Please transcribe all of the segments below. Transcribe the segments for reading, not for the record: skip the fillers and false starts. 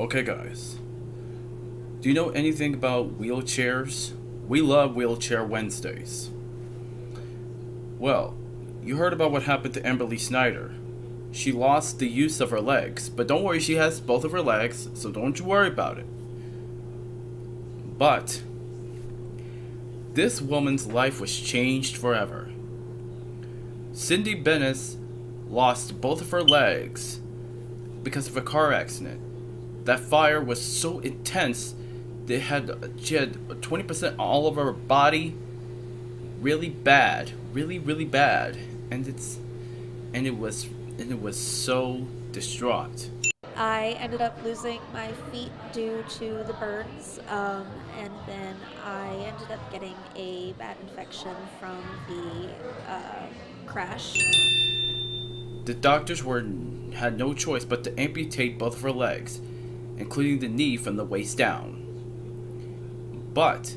Okay, guys. Do you know anything about wheelchairs? We love Wheelchair Wednesdays. Well, you heard about what happened to Amberly Snyder. She lost the use of her legs, but don't worry, she has both of her legs, so don't you worry about it. But this woman's life was changed forever. Cindy Bennis lost both of her legs because of a car accident. That fire was so intense she had 20% all over her body, really bad, really bad, and it was so distraught. I ended up losing my feet due to the burns, and then I ended up getting a bad infection from the crash. The doctors had no choice but to amputate both of her legs, including the knee from the waist down. But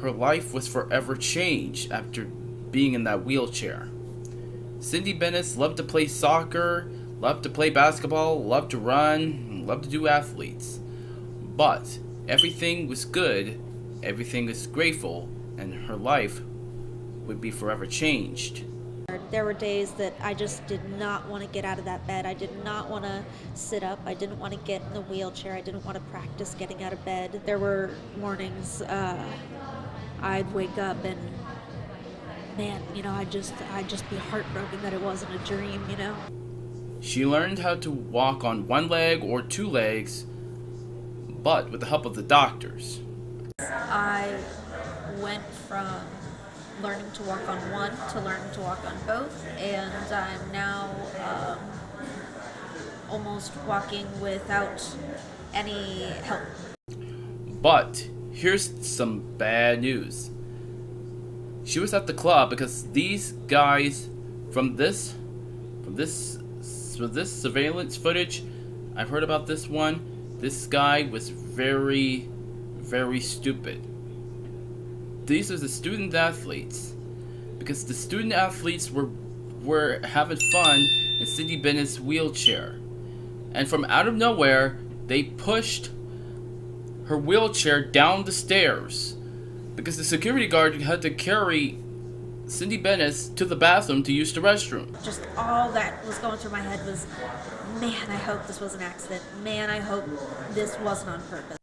her life was forever changed after being in that wheelchair. Cindy Bennis loved to play soccer, loved to play basketball, loved to run, loved to do athletes. But everything was good, everything was grateful, and her life would be forever changed. There were days that I just did not want to get out of that bed. I did not want to sit up. I didn't want to get in the wheelchair. I didn't want to practice getting out of bed. There were mornings I'd wake up and, man, I'd just be heartbroken that it wasn't a dream, She learned how to walk on one leg or two legs, but with the help of the doctors. I went from learning to walk on one to learning to walk on both, and I'm now almost walking without any help. But here's some bad news. She was at the club because these guys from this surveillance footage, I've heard about this one. This guy was very stupid. These are the student athletes, because the student athletes were having fun in Cindy Bennett's wheelchair, and from out of nowhere they pushed her wheelchair down the stairs because the security guard had to carry Cindy Bennis to the bathroom to use the restroom. Just all that was going through my head was, man, I hope this was an accident. Man, I hope this wasn't on purpose.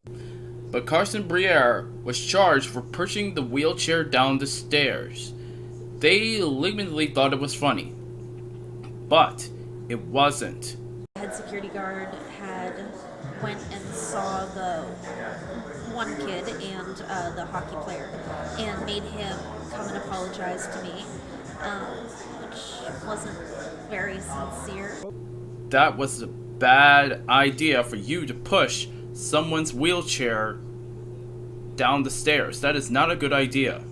But Carson Briere was charged for pushing the wheelchair down the stairs. They legitimately thought it was funny, but it wasn't. The head security guard went and saw the one kid and the hockey player and made him come and apologize to me, which wasn't very sincere. That was a bad idea for you to push someone's wheelchair down the stairs. That is not a good idea.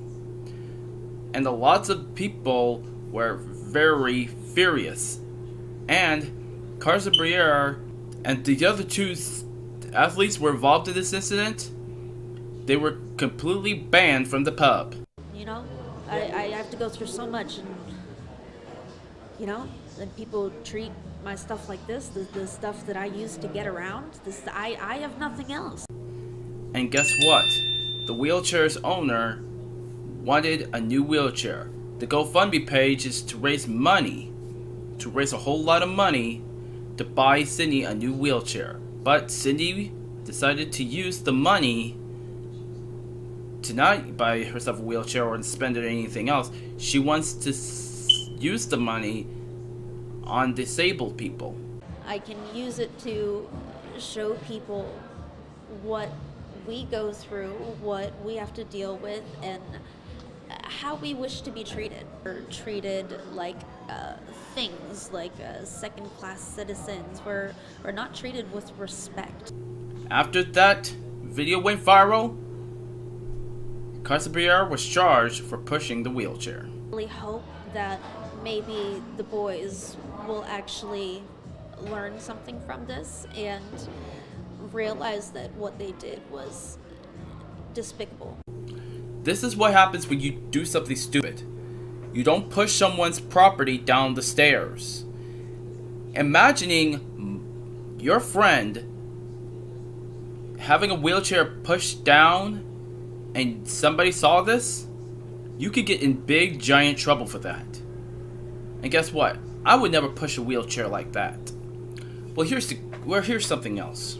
And lots of people were very furious. And Carson Briere and the other two athletes were involved in this incident. They were completely banned from the pub. I have to go through so much, and and people treat my stuff like this, the stuff that I use to get around. I have nothing else. And guess what? The wheelchair's owner wanted a new wheelchair. The GoFundMe page is to raise a whole lot of money to buy Cindy a new wheelchair. But Cindy decided to use the money to not buy herself a wheelchair or spend it on anything else. She wants to use the money on disabled people. I can use it to show people what we go through, what we have to deal with, and how we wish to be treated. We're treated like things, like second-class citizens. We're not treated with respect. After that video went viral, Carson Briere was charged for pushing the wheelchair. I really hope that maybe the boys will actually learn something from this and realize that what they did was despicable. This is what happens when you do something stupid. You don't push someone's property down the stairs. Imagining your friend having a wheelchair pushed down and somebody saw this, you could get in big giant trouble for that. And guess what? I would never push a wheelchair like that. Well, here's something else.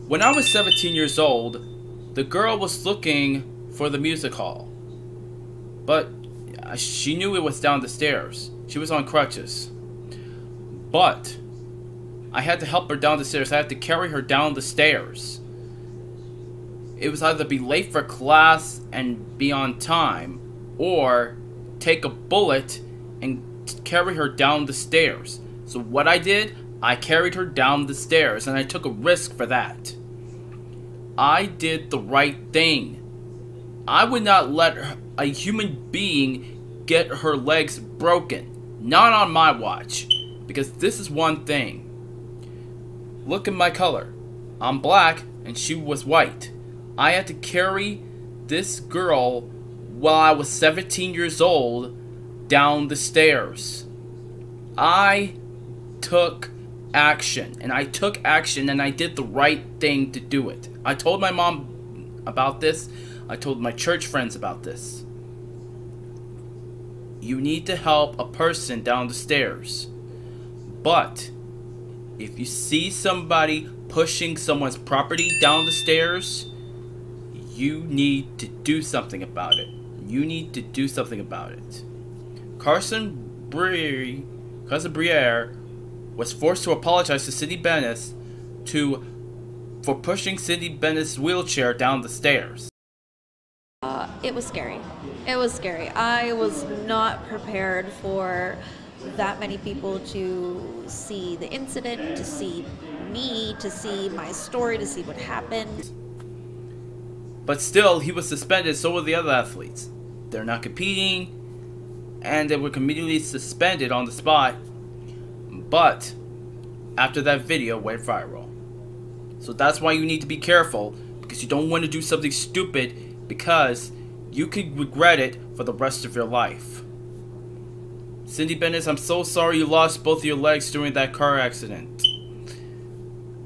When I was 17 years old, the girl was looking for the music hall. But she knew it was down the stairs. She was on crutches. But I had to help her down the stairs. I had to carry her down the stairs. It was either be late for class and be on time, or take a bullet and carry her down the stairs. So what I did, I carried her down the stairs, and I took a risk for that. I did the right thing. I would not let a human being get her legs broken. Not on my watch. Because this is one thing. Look at my color. I'm black and she was white. I had to carry this girl while I was 17 years old down the stairs. I took action, and I took action, and I did the right thing to do it. I told my mom about this. I told my church friends about this. You need to help a person down the stairs. But if you see somebody pushing someone's property down the stairs, you need to do something about it. You need to do something about it. Carson Briere was forced to apologize to Cindy Bennis for pushing Cindy Bennis' wheelchair down the stairs. It was scary. It was scary. I was not prepared for that many people to see the incident, to see me, to see my story, to see what happened. But still, he was suspended, so were the other athletes. They're not competing, and they were immediately suspended on the spot. But after that video went viral. So that's why you need to be careful, because you don't want to do something stupid, because you could regret it for the rest of your life. Cindy Bennis, I'm so sorry you lost both your legs during that car accident.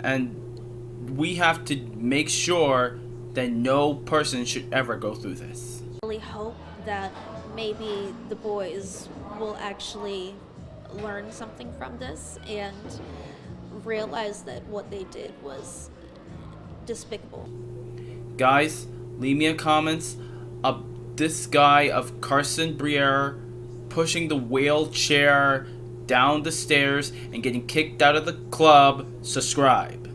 And we have to make sure that no person should ever go through this. I really hope that maybe the boys will actually learn something from this and realize that what they did was despicable. Guys, leave me a comments of this guy of Carson Briere pushing the wheelchair down the stairs and getting kicked out of the club. Subscribe.